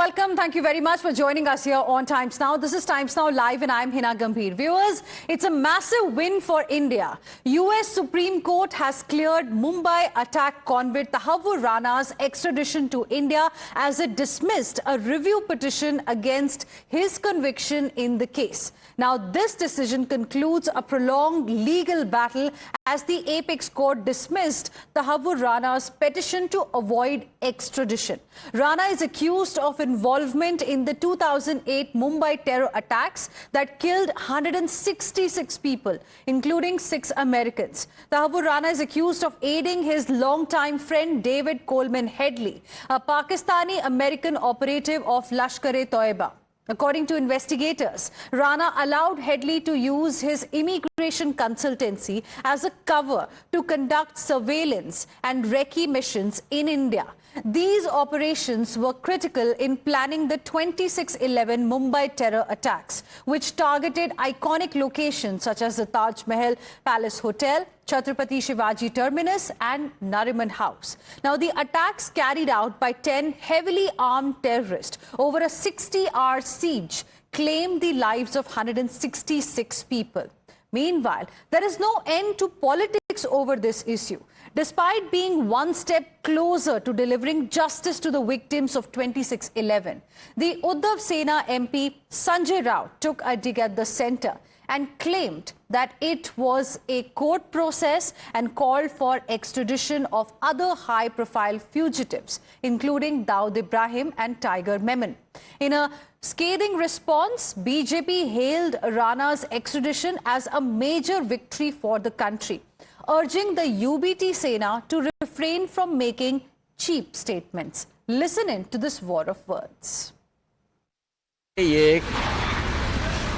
welcome. Thank you very much for joining us here on Times Now. This is Times Now Live and I'm Hina Gambhir. Viewers, it's a massive win for India. US Supreme Court has cleared Mumbai attack convict Tahawwur Rana's extradition to India as it dismissed a review petition against his conviction in the case. Now, this decision concludes a prolonged legal battle as the apex court dismissed Tahawwur Rana's petition to avoid extradition. Rana is accused of involvement in the 2008 Mumbai terror attacks that killed 166 people, including 6 Americans. Tahawwur Rana is accused of aiding his longtime friend David Coleman Headley, a Pakistani-American operative of Lashkar-e-Toiba. According to investigators, Rana allowed Headley to use his immigration consultancy as a cover to conduct surveillance and recce missions in India. These operations were critical in planning the 26/11 Mumbai terror attacks, which targeted iconic locations such as the Taj Mahal Palace Hotel, Chhatrapati Shivaji Terminus and Nariman House. Now, the attacks carried out by 10 heavily armed terrorists over a 60-hour siege claimed the lives of 166 people. Meanwhile, there is no end to politics over this issue. Despite being one step closer to delivering justice to the victims of 26/11, the Uddhav Sena MP Sanjay Raut took a dig at the centre and claimed that it was a court process and called for extradition of other high-profile fugitives, including Dawood Ibrahim and Tiger Memon. In a scathing response, BJP hailed Rana's extradition as a major victory for the country, urging the UBT Sena to refrain from making cheap statements. Listen in to this war of words.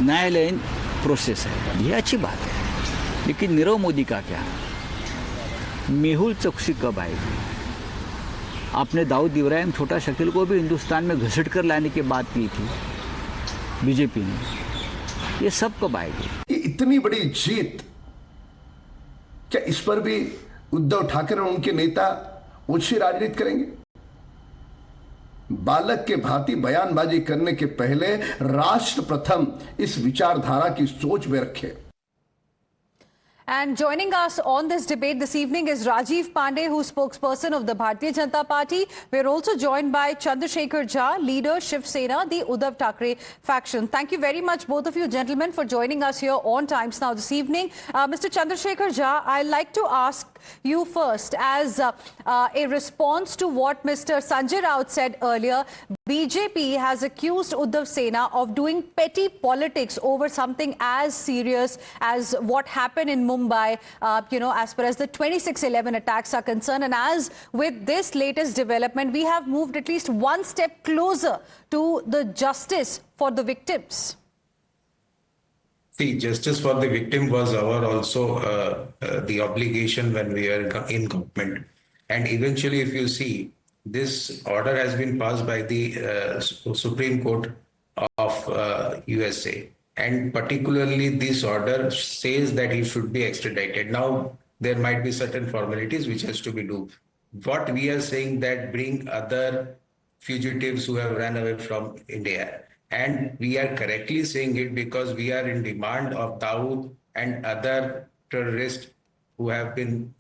न्यायालयीन process है, ये अच्छी बात है, लेकिन नीरव मोदी का क्या? मेहुल चौकसी कब आएगी? आपने दाऊद इब्राहिम छोटा शकील को भी हिंदुस्तान में घसीट कर लाने की बात की थी बीजेपी ने, ये सब कब आएगी? ये इतनी बड़ी जीत, क्या इस पर भी उद्धव ठाकरे और उनके नेता ऊंची राजनीति करेंगे? बालक के भांति बयानबाजी करने के पहले राष्ट्र प्रथम इस विचारधारा की सोच में रखे. And joining us on this debate this evening is Rajiv Pandey, who's spokesperson of the Bharatiya Janata Party. We're also joined by Chandrasekhar Jha, leader Shiv Sena, the Uddhav Thackeray faction. Thank you very much, both of you gentlemen, for joining us here on Times Now this evening. Mr. Chandrasekhar Jha, I'd like to ask you first, as a response to what Mr. Sanjay Raut said earlier. BJP has accused Uddhav Sena of doing petty politics over something as serious as what happened in Mumbai, as far as the 26/11 attacks are concerned. And as with this latest development, we have moved at least one step closer to the justice for the victims. See, justice for the victim was our also the obligation when we are in government. And eventually, if you see, this order has been passed by the Supreme Court of USA. And particularly this order says that he should be extradited. Now, there might be certain formalities which has to be done. What we are saying that bring other fugitives who have run away from India. And we are correctly saying it because we are in demand of Dawood and other terrorists who have been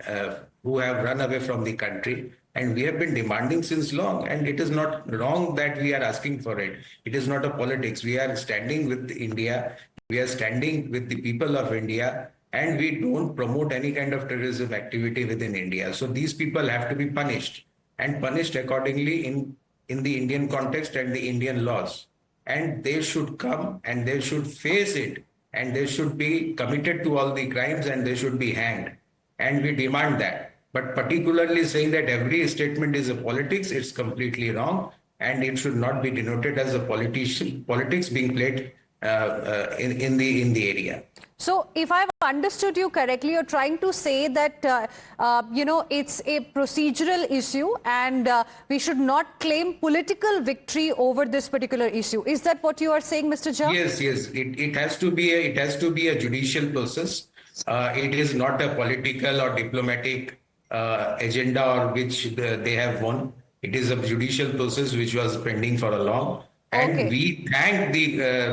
who have run away from the country. And we have been demanding since long, and it is not wrong that we are asking for it. It is not a politics. We are standing with India. We are standing with the people of India, and we don't promote any kind of terrorism activity within India. So these people have to be punished, and punished accordingly in the Indian context and the Indian laws. And they should come and they should face it, and they should be committed to all the crimes, and they should be hanged. And we demand that. But particularly saying that every statement is a politics, it's completely wrong, and it should not be denoted as a politics being played in the area. So, if I've understood you correctly, you're trying to say that it's a procedural issue, and we should not claim political victory over this particular issue. Is that what you are saying, Mr. Jha? Yes. It has to be a judicial process. It is not a political or diplomatic agenda or which they have won. It is a judicial process which was pending for a long, and Okay. we thank the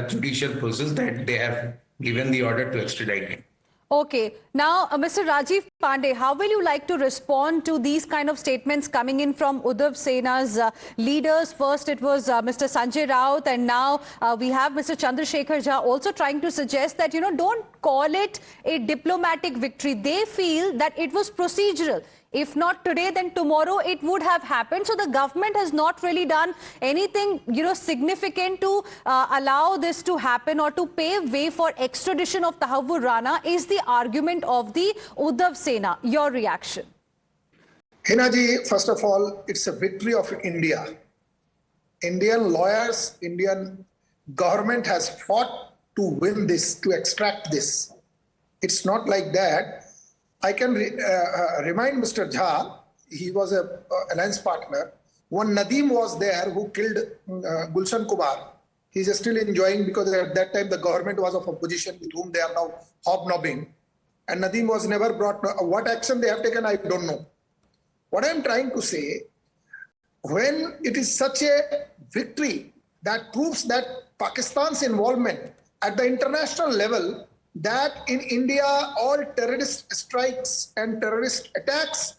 judicial process that they have given the order to extradite him. Okay. Now, Mr. Rajiv Pandey, how will you like to respond to these kind of statements coming in from Uddhav Sena's leaders? First, it was Mr. Sanjay Raut, and now we have Mr. Chandrasekhar Jha also trying to suggest that, don't call it a diplomatic victory. They feel that it was procedural. If not today, then tomorrow it would have happened. So the government has not really done anything, significant to allow this to happen or to pave way for extradition of Tahawwur Rana is the argument of the Uddhav Sena. Your reaction? Hina ji, first of all, it's a victory of India. Indian lawyers, Indian government has fought to win this, to extract this. It's not like that. I can remind Mr. Jha, he was an alliance partner. When Nadeem was there, who killed Gulshan Kumar, he's still enjoying because at that time the government was of opposition with whom they are now hobnobbing. And Nadeem was never brought. What action they have taken, I don't know. What I'm trying to say, when it is such a victory that proves that Pakistan's involvement at the international level, that in India all terrorist strikes and terrorist attacks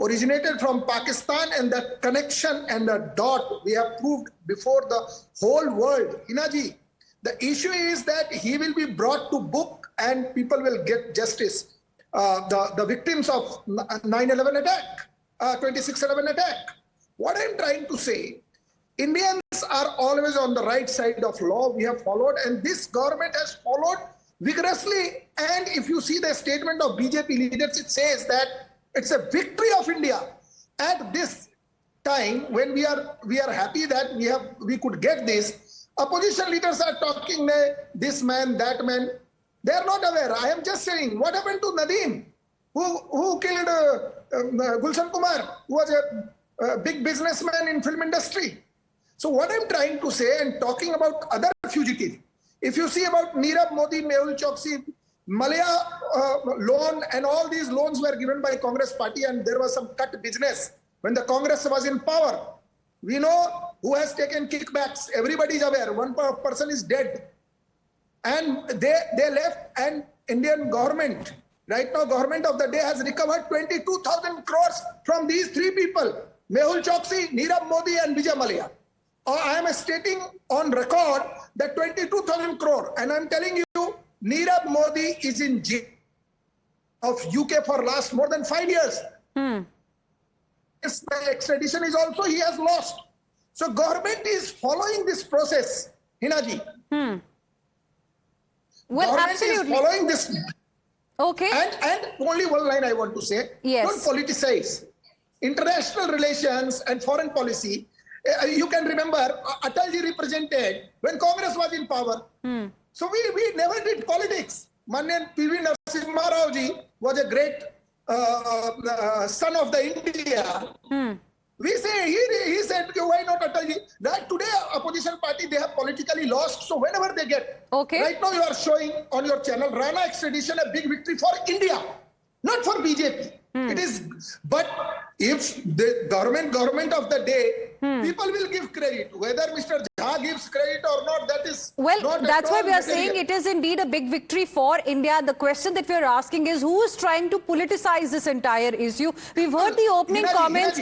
originated from Pakistan, and that connection and the dot we have proved before the whole world. Hinaji, the issue is that he will be brought to book and people will get justice. The victims of 9/11 attack, 26/11 attack. What I'm trying to say, Indians are always on the right side of law. We have followed, and this government has followed vigorously. And if you see the statement of BJP leaders, it says that it's a victory of India. At this time, when we are happy that we could get this, opposition leaders are talking this man, that man. They are not aware. I am just saying, what happened to Nadeem, who killed Gulshan Kumar, who was a big businessman in film industry. So what I'm trying to say, and talking about other fugitives, if you see about Nirav Modi, Mehul Choksi, Malaya loan, and all these loans were given by Congress party, and there was some cut business when the Congress was in power. We know who has taken kickbacks. Everybody is aware. One person is dead. And they left, and Indian government, right now government of the day has recovered 22,000 crores from these three people, Mehul Choksi, Nirav Modi and Vijay Mallya. I am stating on record that 22,000 crore, and I'm telling you, Nirav Modi is in jail of UK for last more than 5 years. Yes, the extradition is also, he has lost. So government is following this process, Hinaji. Well, government absolutely. is following this. Okay. And only one line I want to say. Yes. Don't politicize. International relations and foreign policy. You can remember Atalji represented when Congress was in power. So we never did politics. Manyan P.V. Narasimha Rao ji was a great son of the India. We say, he said, why not Atalji? That today opposition party, they have politically lost. So whenever they get, right now you are showing on your channel, Rana extradition, a big victory for India, not for BJP. It is, but if the government of the day, people will give credit. Whether Mr. Jha gives credit or not, that is well, that's why we are saying it is indeed a big victory for India. The question that we are asking is, who is trying to politicize this entire issue? We've heard the opening comments.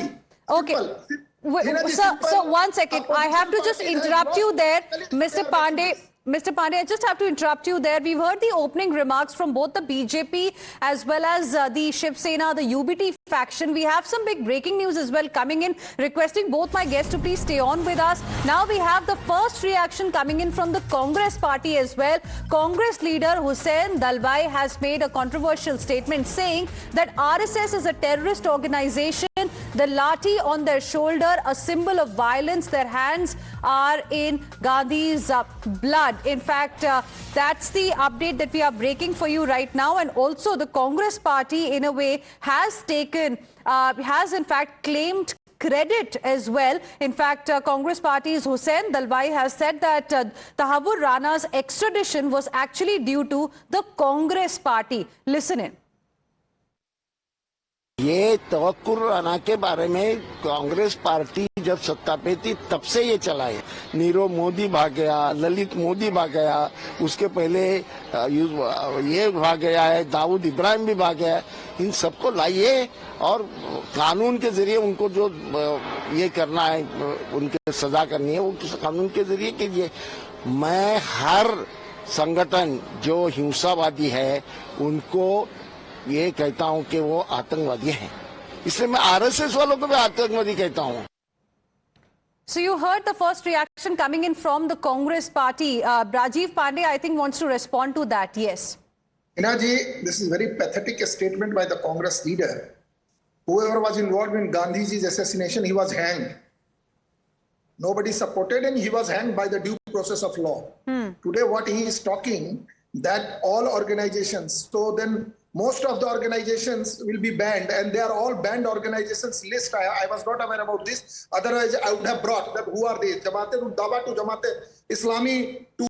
Okay. So 1 second. I have to just interrupt you there, Mr. Pandey. Mr. Pandey, I just have to interrupt you there. We've heard the opening remarks from both the BJP as well as the Shiv Sena, the UBT faction. We have some big breaking news as well coming in, requesting both my guests to please stay on with us. Now we have the first reaction coming in from the Congress party as well. Congress leader Husain Dalwai has made a controversial statement saying that RSS is a terrorist organization. The lathi on their shoulder, a symbol of violence. Their hands are in Gandhi's blood. In fact, that's the update that we are breaking for you right now. And also the Congress party, in a way, has taken, has in fact claimed credit as well. In fact, Congress party's Husain Dalwai has said that Tahawwur Rana's extradition was actually due to the Congress party. Listen in. ये तवक्कुर राना के बारे में Congress party जब सत्ता पे थी तब से ये चला है। नीरव मोदी भाग गया, ललित मोदी भाग गया, उसके पहले ये भाग गया है, दाऊद इब्राहिम भी भाग गया है। इन सबको लाइए और कानून के जरिए उनको जो ये करना है, उनके सजा करनी है, वो कानून के जरिए कीजिए। मैं हर संगठन जो हिंसावादी है उनको ये कहता हूं कि वो आतंकवादी हैं, इसलिए मैं RSS वालों को भी आतंकवादी कहता हूं। So you heard the first reaction coming in from the Congress party. Rajiv Pandey, I think, wants to respond to that. Yes. Hinaji, this is very pathetic statement by the Congress leader. Whoever was involved in Gandhiji's assassination, he was hanged. Nobody supported him. He was hanged by the due process of law. Today, what he is talking, that all organizations, so then most of the organizations will be banned, and they are all banned organizations list. I was not aware about this. Otherwise, I would have brought that. Who are these? Jamaat-e-Dawa to Jamaat-e-Islami to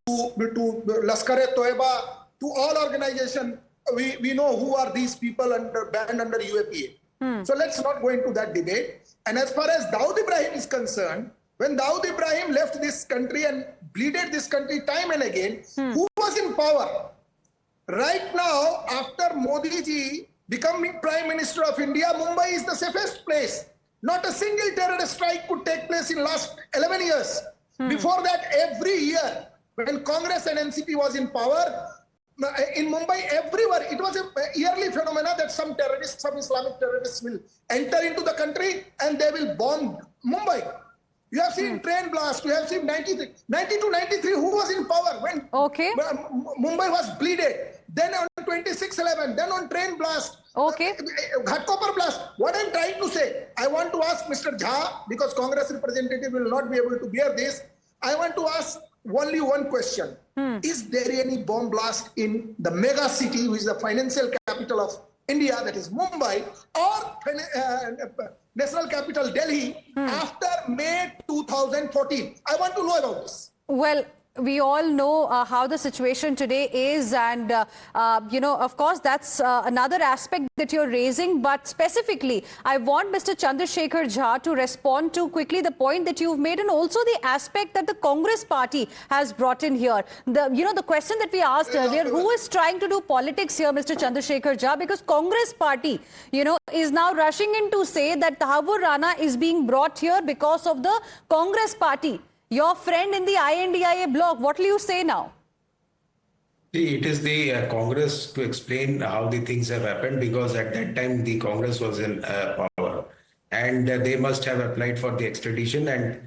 Lashkar-e-Toiba to all organizations. We know who are these people banned under UAPA. So let's not go into that debate. And as far as Dawood Ibrahim is concerned, when Dawood Ibrahim left this country and bleeded this country time and again, who was in power? Right now, after Modi ji becoming Prime Minister of India, Mumbai is the safest place. Not a single terrorist strike could take place in last 11 years. Before that, every year, when Congress and NCP was in power, in Mumbai, everywhere, it was a yearly phenomena that some terrorists, some Islamic terrorists will enter into the country and they will bomb Mumbai. You have seen train blast. You have seen 92, 93. Who was in power when Mumbai was bleeded? Then on 26/11. Then on train blast. Ghatkopar blast. What I'm trying to say, I want to ask Mr. Jha, because Congress representative will not be able to bear this. I want to ask only one question. Is there any bomb blast in the mega city, which is the financial capital of India, that is Mumbai, or national capital Delhi, after May 2014? I want to know about this. Well, we all know how the situation today is, and you know, of course, that's another aspect that you're raising. But specifically, I want Mr. Chandrasekhar Jha to respond to quickly the point that you've made, and also the aspect that the Congress party has brought in here. The question that we asked earlier: who is trying to do politics here, Mr. Chandrasekhar Jha? Because Congress party, is now rushing in to say that Tahawwur Rana is being brought here because of the Congress party. Your friend in the INDIA bloc, what will you say now? See, it is the Congress to explain how the things have happened, because at that time the Congress was in power, and they must have applied for the extradition, and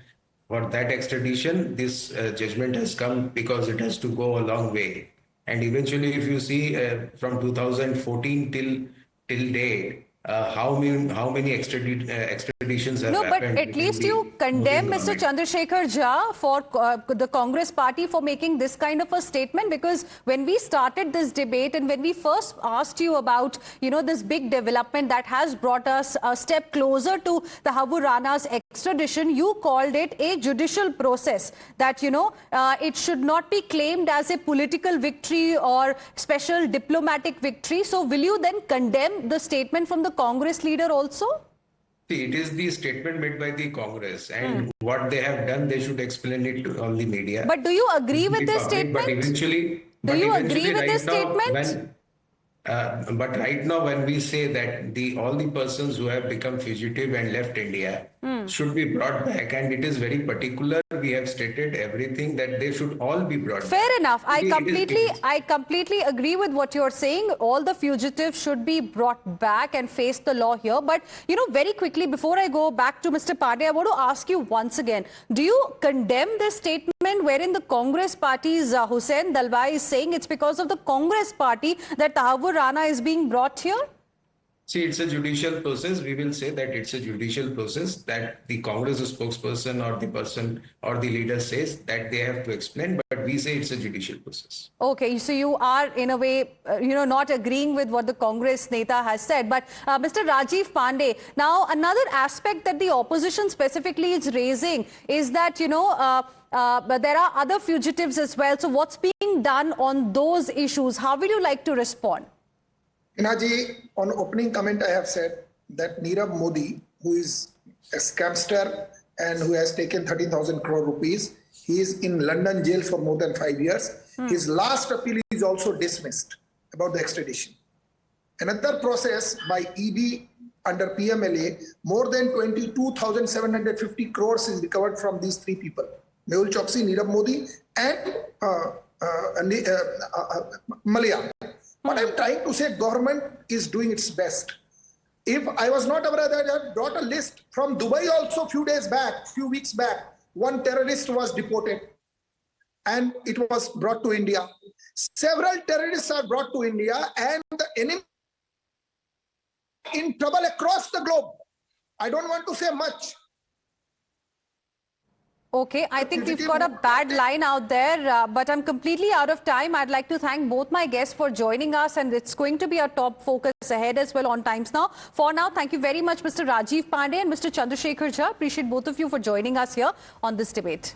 for that extradition this judgment has come, because it has to go a long way. And eventually, if you see from 2014 till date, how many extraditions have happened? But at least you condemn Mr. Chandrasekhar Jha for the Congress party for making this kind of a statement, because when we started this debate and when we first asked you about, this big development that has brought us a step closer to the Tahawwur Rana's extradition, you called it a judicial process, that, it should not be claimed as a political victory or special diplomatic victory. So will you then condemn the statement from the Congress leader also? See, it is the statement made by the Congress, and what they have done, they should explain it to all the media. But do you agree with this statement? But eventually, but right now, when we say that all the persons who have become fugitive and left India should be brought back, and it is very particular, we have stated everything that they should all be brought back. Fair enough. I completely agree with what you're saying. All the fugitives should be brought back and face the law here. But, very quickly, before I go back to Mr. Pandey, I want to ask you once again, do you condemn this statement wherein the Congress party's Husain Dalwai is saying it's because of the Congress party that Tahawwur Rana is being brought here? See, it's a judicial process. We will say that it's a judicial process, that the Congress spokesperson or the person or the leader says that they have to explain, but we say it's a judicial process. Okay, so you are in a way, not agreeing with what the Congress Neta has said. But Mr. Rajiv Pandey, now another aspect that the opposition specifically is raising is that, but there are other fugitives as well. So what's being done on those issues? How will you like to respond? Hinaji, on opening comment I have said, that Nirav Modi, who is a scamster and who has taken 13,000 crore rupees, he is in London jail for more than 5 years. His last appeal is also dismissed about the extradition. Another process by ED under PMLA, more than 22,750 crores is recovered from these three people: Mehul Choksi, Nirav Modi, and Malia. What I'm trying to say, government is doing its best. If I was not aware that I had brought a list from Dubai also few weeks back, one terrorist was deported and it was brought to India. Several terrorists are brought to India and the enemy in trouble across the globe. I don't want to say much. Okay, I think we've got a bad line out there, but I'm completely out of time. I'd like to thank both my guests for joining us, and it's going to be our top focus ahead as well on Times Now. For now, thank you very much, Mr. Rajiv Pandey and Mr. Chandrasekhar Jha. Appreciate both of you for joining us here on this debate.